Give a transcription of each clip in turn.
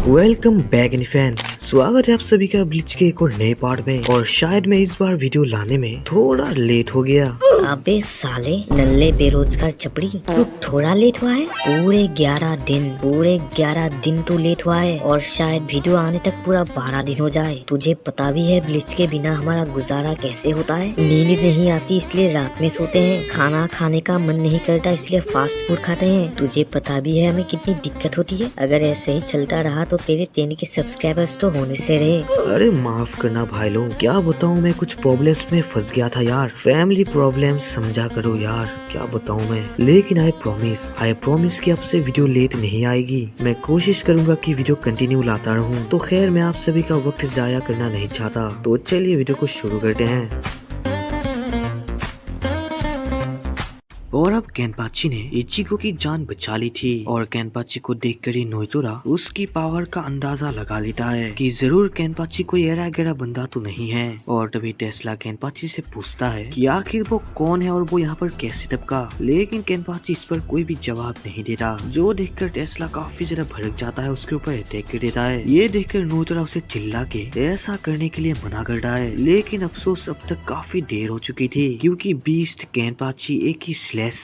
Welcome back in fans. स्वागत है आप सभी का ब्लिच के एक और नए पार्ट में। और शायद मैं इस बार वीडियो लाने में थोड़ा लेट हो गया। अबे साले नल्ले बेरोजगार चपड़ी, तू थोड़ा लेट हुआ है? पूरे 11 दिन तू लेट हुआ है और शायद वीडियो आने तक पूरा 12 दिन हो जाए। तुझे पता भी है ब्लिच के बिना हमारा गुजारा कैसे होता है। नींद नहीं आती इसलिए रात में सोते हैं, खाना खाने का मन नहीं करता इसलिए फास्ट फूड खाते हैं। तुझे पता भी है हमें कितनी दिक्कत होती है। अगर ऐसे ही चलता रहा तो तेरे 10 के सब्सक्राइबर्स तो होने से रहे। अरे माफ करना भाई लोग, क्या बताऊँ, मैं कुछ प्रॉब्लम्स में फंस गया था यार। फैमिली प्रॉब्लम्स समझा करो यार, क्या बताऊँ मैं। लेकिन आई प्रॉमिस कि अब से वीडियो लेट नहीं आएगी। मैं कोशिश करूंगा कि वीडियो कंटिन्यू लाता रहूं। तो खैर, मैं आप सभी का वक्त जाया करना नहीं चाहता, तो चलिए वीडियो को शुरू करते हैं। और अब केनपाची ने इचिको की जान बचा ली थी और केनपाची को देखकर ही नोइतोरा उसकी पावर का अंदाजा लगा लेता है कि जरूर केनपाची कोई एरा गहरा बंदा तो नहीं है। और तभी टेस्ला केनपाची से पूछता है कि आखिर वो कौन है और वो यहाँ पर कैसे टपका। लेकिन केनपाची इस पर कोई भी जवाब नहीं देता, जो देखकर टेस्ला काफी ज्यादा भड़क जाता है, उसके ऊपर अटैक कर देता है। ये देखकर नोइतोरा उसे चिल्ला के ऐसा करने के लिए मना करता है। लेकिन अफसोस अब तक काफी देर हो चुकी थी, क्योंकि बीस्ट केनपाची एक ही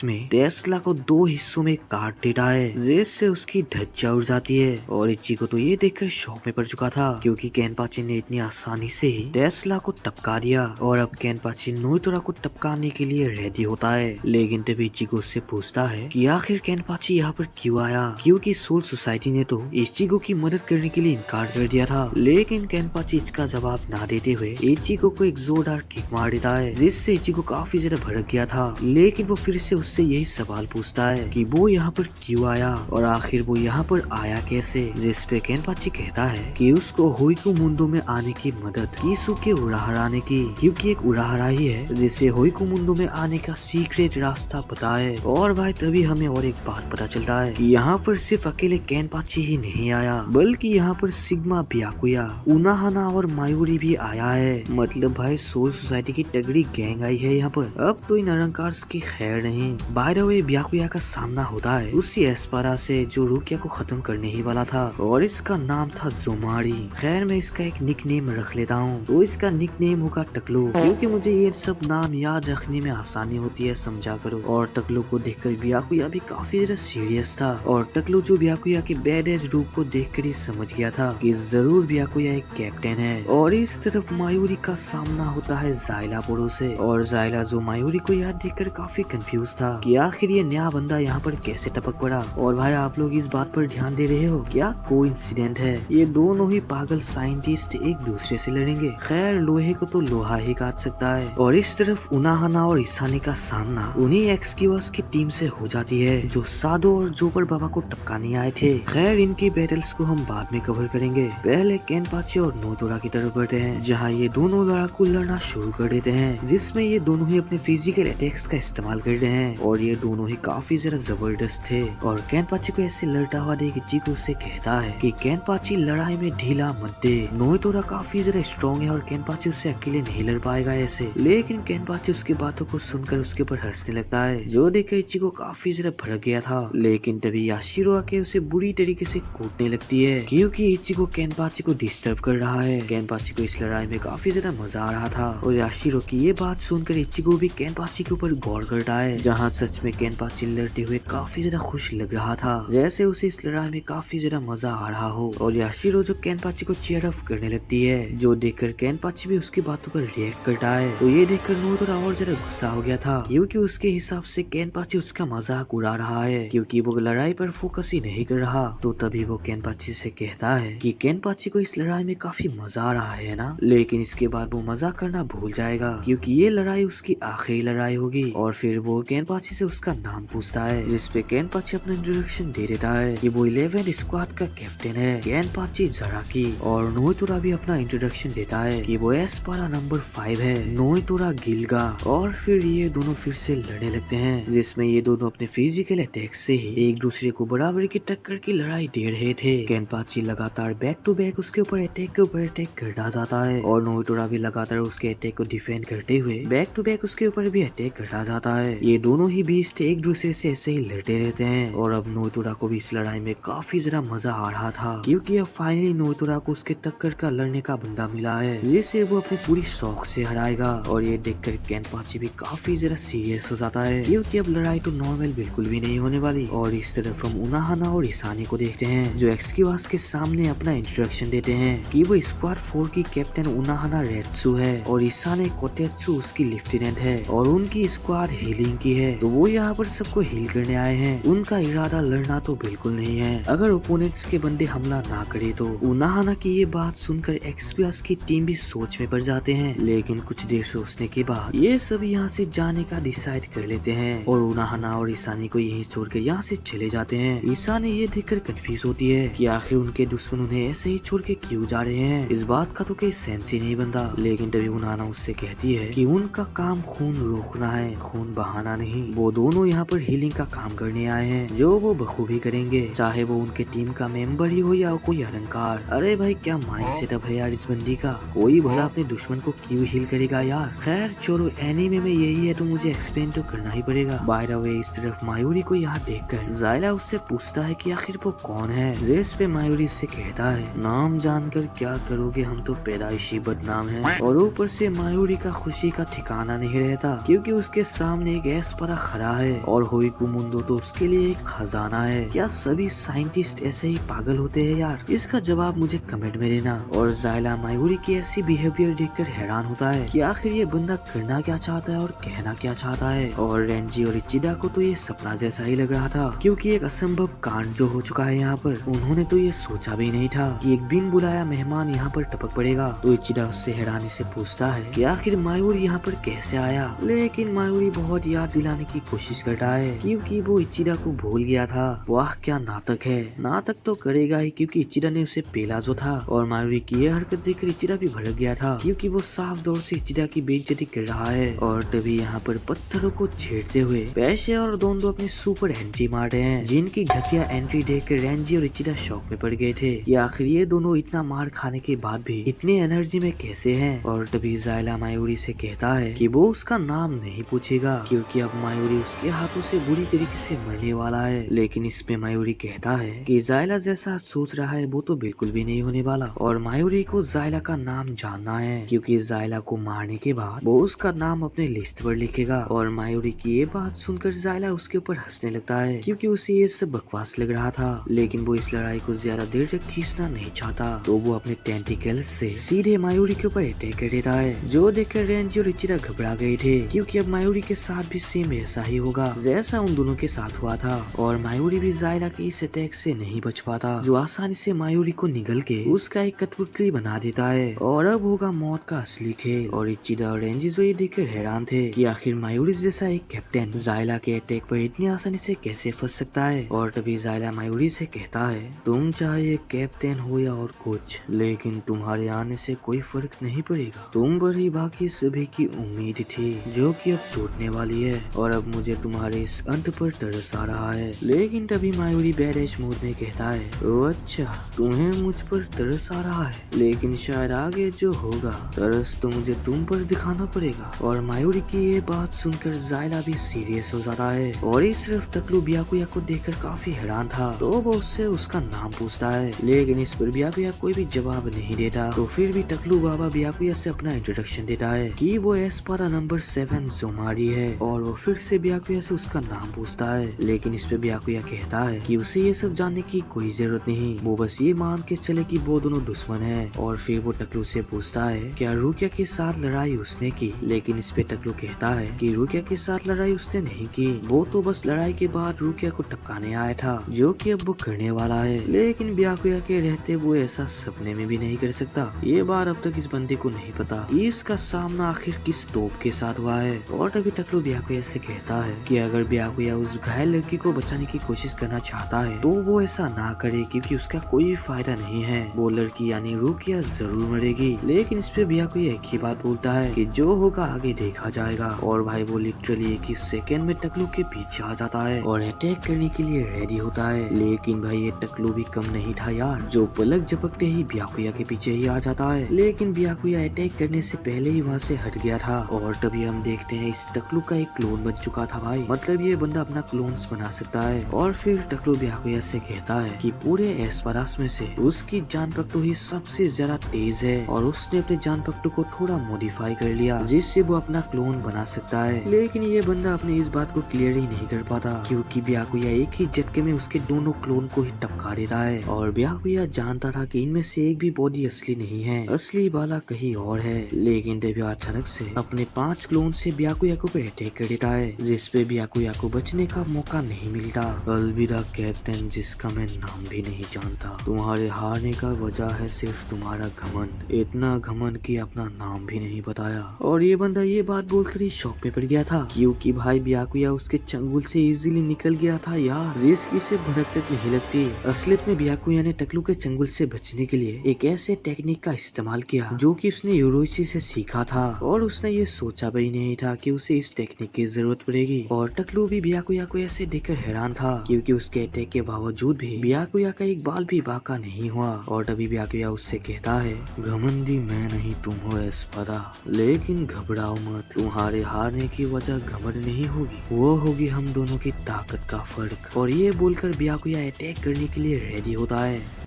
में टेस्ला को 2 हिस्सों में काट देता है, जिससे उसकी धज्जा उड़ जाती है। और इचिको तो ये देखकर शौक में पड़ चुका था, क्योंकि केनपाची ने इतनी आसानी से ही टेस्ला को टपका दिया। और अब केनपाची नोइतोरा को टपकाने के लिए रेडी होता है। लेकिन तभी इचिको उससे पूछता है कि आखिर केनपाची यहाँ पर क्यों आया, क्योंकि सोल सोसाइटी ने तो इचिको की मदद करने के लिए इनकार कर दिया था। लेकिन केनपाची इसका जवाब ना देते हुए इचिको को एक जोरदार किक मार देता है, जिससे इचिको काफी ज्यादा भड़क गया था। लेकिन वो फिर से उससे यही सवाल पूछता है कि वो यहाँ पर क्यों आया और आखिर वो यहाँ पर आया कैसे। जिस पे केनपाची कहता है कि उसको होइकु मुंडो में आने की मदद कीसुके उराहरा ने की, क्योंकि एक उराहरा ही है जिसे होइकु मुंडो में आने का सीक्रेट रास्ता पता है। और भाई तभी हमें और एक बात पता चलता है कि यहाँ पर सिर्फ अकेले केनपाची ही नहीं आया, बल्कि यहाँ पर सिग्मा ब्याकुया, उनाहाना और मायूरी भी आया है। मतलब भाई सोल सोसाइटी की तगड़ी गैंग आई है यहाँ पर। अब तो इन अहंकार की खैर नहीं। बाय द वे ब्याकुया का सामना होता है उसी एस्पारा से जो रुकिया को खत्म करने ही वाला था, और इसका नाम था जोमारी। खैर मैं इसका एक निक नेम रख लेता हूँ, तो इसका निक नेम होगा टकलो, क्योंकि मुझे ये सब नाम याद रखने में आसानी होती है, समझा करो। और टकलो को देखकर ब्याकुया भी काफी ज्यादा सीरियस था, और टकलो जो ब्याकुया के बैड एज रूप को देखकर ही समझ गया था कि जरूर ब्याकुया एक कैप्टन है। और इस तरफ मायूरी का सामना होता है जाइला पोरो से, और जाइला जो मायूरी को याद देखकर काफी कंफ्यूज था कि आखिर ये नया बंदा यहाँ पर कैसे टपक पड़ा। और भाई आप लोग इस बात पर ध्यान दे रहे हो, क्या कोइंसिडेंट है ये दोनों ही पागल साइंटिस्ट एक दूसरे से लड़ेंगे। खैर लोहे को तो लोहा ही काट सकता है। और इस तरफ उनाहाना और इसाने का सामना उन्हीं एक्सक्यूअस की टीम से हो जाती है, जो सादो और जोपर बाबा को टपकाने आए थे। खैर इनकी बैटल्स को हम बाद में कवर करेंगे। पहले केनपाची और नोइतोरा की तरफ बढ़ते हैं, जहाँ ये दोनों लड़ाकू लड़ना शुरू कर देते हैं, जिसमें ये दोनों ही अपने फिजिकल अटैक्स का इस्तेमाल कर रहे हैं। और ये दोनों ही काफी ज्यादा जबरदस्त थे। और केनपाची को ऐसे लड़ता हुआ देख इचिको से कहता है कि केनपाची लड़ाई में ढीला मत दे, नोइतोरा काफी ज्यादा स्ट्रॉन्ग है और केनपाची उससे अकेले नहीं लड़ पाएगा ऐसे। लेकिन केनपाची उसकी बातों को सुनकर उसके ऊपर हंसने लगता है, जो देखकर इचिको काफी ज्यादा भड़क गया था। लेकिन तभी याशिरो आके उसे बुरी तरीके से कूटने लगती है, क्योंकि इचिको केनपाची को डिस्टर्ब कर रहा है। केनपाची को इस लड़ाई में काफी ज्यादा मजा आ रहा था, और याशिरो की ये बात सुनकर इचिको भी केनपाची के ऊपर गौर करता है, जहाँ सच में केनपाची लड़ते हुए काफी ज्यादा खुश लग रहा था, जैसे उसे इस लड़ाई में काफी ज्यादा मजा आ रहा हो। और याशिरो जो केनपाची को चीयर अप करने लगती है, जो देखकर केनपाची भी उसकी बातों पर रिएक्ट करता है। तो ये देखकर नोइतोरा और ज्यादा गुस्सा हो गया था, क्योंकि उसके हिसाब से केनपाची उसका मजाक उड़ा रहा है, क्योंकि वो लड़ाई पर फोकस ही नहीं कर रहा। तो तभी वो केनपाची से कहता है कि केनपाची को इस लड़ाई में काफी मजा आ रहा है ना, लेकिन इसके बाद वो मजाक करना भूल जाएगा, क्योंकि ये लड़ाई उसकी आखिरी लड़ाई होगी। और फिर वो केनपाची से उसका नाम पूछता है, जिसपे केनपाची अपना इंट्रोडक्शन दे देता है कि वो 11 स्क्वाड का कैप्टन है, केनपाची जाराकी। और नोइतोरा भी अपना इंट्रोडक्शन देता है कि वो एस्पारा नंबर 5 है, नोइतोरा गिल्गा। और फिर ये दोनों फिर से लड़ने लगते हैं, जिसमें ये दोनों अपने फिजिकल अटैक से ही एक दूसरे को बराबरी की टक्कर की लड़ाई दे रहे थे। केनपाची लगातार बैक टू बैक उसके ऊपर अटैक करता जाता है, और नोइतोरा भी लगातार उसके अटैक को डिफेंड करते हुए बैक टू बैक उसके ऊपर भी अटैक करता जाता है। ये दोनों ही बीस्ट एक दूसरे से ऐसे ही लड़ते रहते हैं और अब नोतोरा को भी इस लड़ाई में काफी ज्यादा मजा आ रहा था क्योंकि अब फाइनली नोतोरा को उसके टक्कर का लड़ने का बंदा मिला है जिसे वो अपनी पूरी शौक से हराएगा। और ये देखकर केनपाची भी काफी ज्यादा सीरियस हो जाता है क्योंकि अब लड़ाई तो नॉर्मल बिल्कुल भी नहीं होने वाली। और इस तरफ हम उनाहाना और इसानी को देखते हैं जो एक्सक्यूवास के सामने अपना इंट्रोडक्शन देते हैं कि वो स्क्वाड 4 की कैप्टन उनाहाना रेत्सु है और इसाने कोटेत्सु उसकी लेफ्टिनेंट है और उनकी स्क्वाड हीलिंग की है। तो वो यहाँ पर सबको हील करने आए हैं। उनका इरादा लड़ना तो बिल्कुल नहीं है। अगर ओपोनेंट्स के बंदे हमला ना करे तो उनाहाना की ये बात सुनकर एक्सक्यूवास की टीम भी सोच में पड़ जाते हैं। लेकिन कुछ देर सोचने के बाद ये सब यहाँ से जाने का डिसाइड कर लेते हैं और उनाहाना और ईसानी को यहीं छोड़कर यहाँ से चले जाते हैं। ईसानी ये देखकर कंफ्यूज होती है कि आखिर उनके दुश्मन उन्हें ऐसे ही छोड़ के क्यों जा रहे हैं। इस बात का तो कोई सेंस ही नहीं बनता। लेकिन तभी उनाहाना उससे कहती है कि उनका काम खून रोकना है, खून बहाना नहीं। वो दोनों यहाँ पर हीलिंग का काम करने आए हैं जो वो बखूबी करेंगे, चाहे वो उनके टीम का मेंबर ही हो या कोई अलंकार। अरे भाई क्या माइंड सेटअप है यार इस बंदी का। कोई भला अपने दुश्मन को क्यों हील करेगा यार। खैर छोड़ो, एनीमे में यही है तो मुझे एक्सप्लेन तो करना ही पड़ेगा। बाय द वे इस तरफ मायूरी को यहाँ देखकर जायला उससे पूछता है कि आखिर वो कौन है। रेस पे मायूरी उससे कहता है नाम जानकर क्या करोगे, हम तो पैदाइशी बदनाम हैं। और ऊपर से मायूरी का खुशी का ठिकाना नहीं रहता क्योंकि उसके सामने एक एस्परा खड़ा है और होइकु मुंडो तो उसके लिए एक खजाना है। क्या सभी साइंटिस्ट ऐसे ही पागल होते हैं यार? इसका जवाब मुझे कमेंट में देना। और जायला मायूरी की ऐसी बिहेवियर देखकर हैरान होता है कि आखिर ये बंदा करना क्या चाहता है और कहना क्या चाहता है। और रेंजी और इचिदा को तो ये सपना जैसा ही लग रहा था क्योंकि एक असंभव कांड जो हो चुका है यहाँ पर। उन्होंने तो ये सोचा भी नहीं था कि एक बिन बुलाया मेहमान यहाँ पर टपक पड़ेगा। तो इचिदा उससे हैरानी से पूछता है कि आखिर मायूरी यहाँ पर कैसे आया। लेकिन मायूरी बहुत याद दिलाने की कोशिश करता है क्योंकि वो इचिदा को भूल गया था। वाह क्या नाटक है। नाटक तो करेगा ही क्योंकि इचिदा ने उसे पेला जो था। और मायूरी की ये हरकत देखकर इचिदा भी भड़क गया था क्योंकि वो साफ तौर से इचिदा की बेइज्जती कर रहा है। और तभी यहाँ पर पत्थरों को छेड़ते हुए पैसे और दोनों अपनी सुपर एंट्री मार रहे हैं जिनकी घटिया एंट्री देखकर रेंजी और इचिदा शॉक में पड़ गए थे कि आखिर ये दोनों इतना मार खाने के बाद भी इतनी एनर्जी में कैसे हैं। और तभी जायला मायूरी से कहता है कि वो उसका नाम नहीं पूछेगा क्योंकि अब मायूरी उसके हाथों से बुरी तरीके से मरने वाला है। लेकिन इसमें मायूरी कहता है कि जायला जैसा सोच रहा है वो तो बिल्कुल भी नहीं होने वाला और मायूरी को जायला का नाम जानना है क्योंकि जायला को मारने के बाद वो उसका नाम अपने लिस्ट पर लिखेगा। और मायूरी की ये बात सुनकर जायला उसके ऊपर हंसने लगता है क्योंकि उसे ये सब बकवास लग रहा था। लेकिन वो इस लड़ाई को ज्यादा देर तक खींचना नहीं चाहता तो वो अपने टेंटिकल्स से सीधे मायूरी के ऊपर अटैक कर देता है जो देखकर रेंजी और इचिदा घबरा गए थे क्योंकि अब मायूरी के साथ भी सेम ऐसा ही होगा जैसा उन दोनों के साथ हुआ था। और मायूरी भी जायला के इस अटैक से नहीं बच पाता जो आसानी से मायूरी को निगल के उसका एक कठपुतली बना देता है। और अब होगा मौत का असली खेल। और इचिदा और रेंजी जो ये देखकर हैरान थे कि आखिर मायूरी जैसा एक कैप्टन जायला के अटैक पर इतनी आसानी से कैसे फंस सकता है। और तभी जायला मायूरी से कहता है तुम चाहे कैप्टन हो या और कुछ, लेकिन तुम्हारे आने से कोई फर्क नहीं पड़ेगा। तुम पर ही बाकी सभी की उम्मीद थी जो कि अब टूटने वाली है और अब मुझे तुम्हारे इस अंत पर तरस आ रहा है। लेकिन तभी मायूरी बैरेश मूड में कहता है ओ अच्छा, तुम्हें मुझ पर तरस आ रहा है, लेकिन शायद आगे जो होगा तरस तो मुझे तुम पर दिखाना पड़ेगा। और मायूरी की ये बात सुनकर जायला भी सीरियस हो जाता है और इस सिर्फ तकलू बियाकुया को देखकर काफी हैरान था तो वो उससे उसका नाम पूछता है। लेकिन इस पर बियाकुया कोई भी जवाब नहीं देता। तो फिर भी टकलू बाबा बियाकुया से अपना इंट्रोडक्शन देता है कि वो एस्पारा नंबर 7 जोमारी है और वो फिर से बियाकुया से उसका नाम पूछता है। लेकिन इस पे बियाकुया कहता है कि उसे ये सब जानने की कोई जरूरत नहीं, वो बस ये मान के चले कि वो दोनों दुश्मन है। और फिर वो टकलू से पूछता है क्या रुकिया के साथ लड़ाई उसने की। लेकिन इस पे टकलू कहता है कि रुकिया के साथ लड़ाई उसने नहीं की, वो तो बस लड़ाई के बाद रुकिया को टपकाने आया था जो कि अब वो करने वाला है। लेकिन बियाकुया के रहते वो ऐसा सपने में भी नहीं कर सकता। ये बात अब तक इस बंदे को नहीं पता कि इसका सामना आखिर किस तोप के साथ हुआ है। और तभी टकलू बियाकुया से कहता है कि अगर बियाकुया उस घायल लड़की को बचाने की कोशिश करना चाहता है तो वो ऐसा ना करे क्योंकि उसका कोई फायदा नहीं है। वो लड़की यानी रुकिया जरूर मरेगी। लेकिन इस पे बियाकुया एक ही बात बोलता है कि जो होगा आगे देखा जाएगा। और भाई वो लिटरली एक ही सेकंड में टकलू के पीछे आ जाता है और अटैक करने के लिए रेडी होता है। लेकिन भाई ये टकलू भी कम नहीं था यार, जो पलक झपकते ही बियाकुया के पीछे ही आ जाता है। लेकिन बियाकुया अटैक करने से पहले ही वहाँ से हट गया था। और तभी हम देखते हैं इस टकलू का एक क्लोज क्लोन बन चुका था भाई, मतलब ये बंदा अपना क्लोन्स बना सकता है। और फिर टकलू ब्याकुया से कहता है कि पूरे एस्पारास में से उसकी जान पट्टू ही सबसे ज्यादा तेज है और उसने अपने जान पट्टू को थोड़ा मॉडिफाई कर लिया जिससे वो अपना क्लोन बना सकता है। लेकिन ये बंदा अपने इस बात को क्लियर ही नहीं कर पाता क्योंकि ब्याकुया एक ही झटके में उसके दोनों क्लोन को ही टपका देता है। और ब्याकुया जानता था कि इनमें से एक भी बॉडी असली नहीं है, असली वाला कहीं और है। लेकिन डेबियो अचानक से अपने 5 क्लोन से ब्याकुया को अटैक कर देता है जिसपे ब्याकुया को बचने का मौका नहीं मिलता। अलविदा कैप्टन, जिसका मैं नाम भी नहीं जानता। तुम्हारे हारने का वजह है सिर्फ तुम्हारा घमंड, इतना घमंड कि अपना नाम भी नहीं बताया। और ये बंदा ये बात बोलकर ही शॉक पे पड़ गया था क्योंकि भाई ब्याकुया उसके चंगुल से इजीली निकल गया था यार, जिसकी से भनक तक नहीं लगती। असलियत में ब्याकुया ने टकलू के चंगुल से बचने के लिए एक ऐसे टेक्निक का इस्तेमाल किया जो कि उसने योरोइची से सीखा था और उसने ये सोचा भी नहीं था कि उसे इस टेक्निक की जरूरत पड़ेगी। और टकलू भी ब्याकुया को ऐसे देखकर हैरान था क्योंकि उसके अटैक के बावजूद भी ब्याकुया का एक बाल भी बाका नहीं हुआ। और तभी ब्याकुया उससे कहता है, घमंडी मैं नहीं तुम हो एस्पारा, लेकिन घबराओ मत, तुम्हारे हारने की वजह घमंड नहीं होगी, वो होगी हम दोनों की ताकत का फर्क। और ये बोलकर ब्याकुया अटैक करने के लिए रेडी होता है।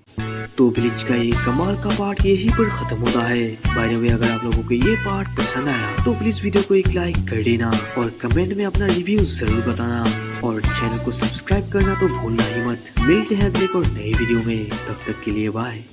तो ब्लीच का ये कमाल का पार्ट यहीं पर खत्म होता है। बाय द वे, अगर आप लोगों को ये पार्ट पसंद आया तो प्लीज वीडियो को एक लाइक कर देना और कमेंट में अपना रिव्यू जरूर बताना और चैनल को सब्सक्राइब करना तो भूलना ही मत। मिलते हैं अगले एक और नई वीडियो में, तब तक के लिए बाय।